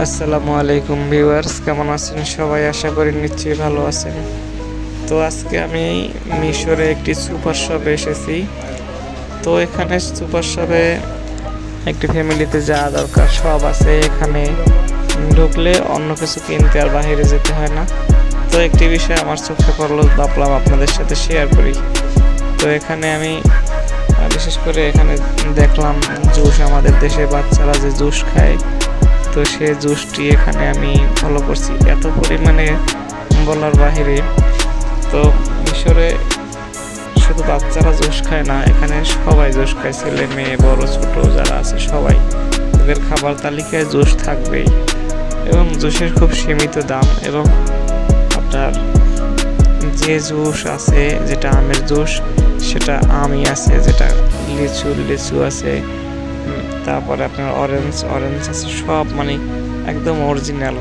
আসসালামু আলাইকুম ভিউয়ার্স, কেমন আছেন সবাই? আশা করি নিশ্চয়ই ভালো আছেন। তো আজকে আমি মিশরে একটি সুপার শপে এসেছি। তো এখানে সুপার শপে একটি ফ্যামিলিতে যা দরকার সব আছে। এখানে ঢুকলে অন্য কিছু কিনতে আর বাইরে যেতে হয় না। তো একটি বিষয় আমার চোখে পড়লো, ভাবলাম আপনাদের সাথে শেয়ার করি। তো এখানে আমি বিশেষ করে এখানে দেখলাম জুস, আমাদের দেশে বাচ্চারা যে জুস খায়, তো সে জুসটি এখানে আমি ফলো করছি এত পরিমাণে বলার বাহিরে। তো মিশরে শুধু বাচ্চারা জুস খায় না, এখানে সবাই জুস খায়, ছেলে মেয়ে বড় ছোট যারা আছে সবাই। এদের খাবার তালিকায় জুস থাকবেই এবং জুসের খুব সীমিত দাম। এবং আপনার যে জুস আছে, যেটা আমের জুস সেটা আমই আছে, যেটা লিচু আছে, তারপরে আপনার অরেঞ্জ আছে, সব মানে একদম অরিজিনাল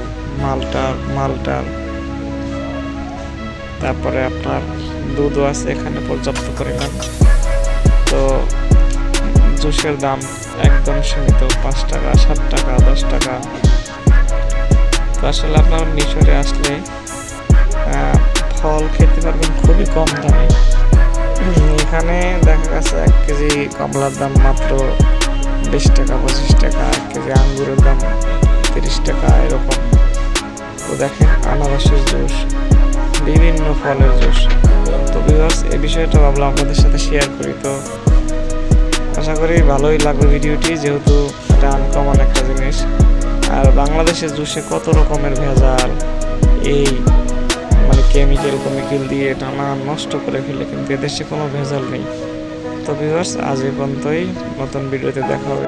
মালটার। তারপরে আপনার দুধও আছে এখানে পর্যাপ্ত পরিমাণ। তো জুসের দাম একদম সীমিত, 5 টাকা, 7 টাকা, 10 টাকা। তো আসলে আপনার মিশরে আসলে ফল খেতে পারবেন খুবই কম দামে। এখানে দেখা গেছে 1 কেজি কমলার দাম মাত্র 20 টাকা, 25 টাকা, 1 কেজি আঙ্গুরের দাম 30 টাকা এরকম। তো দেখেন আনারসের জুস, বিভিন্ন ফলের জুস। তো ভিউয়ার্স, এই বিষয়টা ভাবলাম আপনাদের সাথে শেয়ার করি। তো আশা করি ভালোই লাগবে ভিডিওটি, যেহেতু এটা আনকমন একটা জিনিস। আর বাংলাদেশের জুসে কত রকমের ভেজাল, এই মানে কেমিক্যাল দিয়ে টানা নষ্ট করে ফেলে, কিন্তু এদেশে কোনো ভেজাল নেই। তো ভিউয়ার্স, আজ এই পর্যন্তই। নতুন ভিডিওতে দেখা হবে।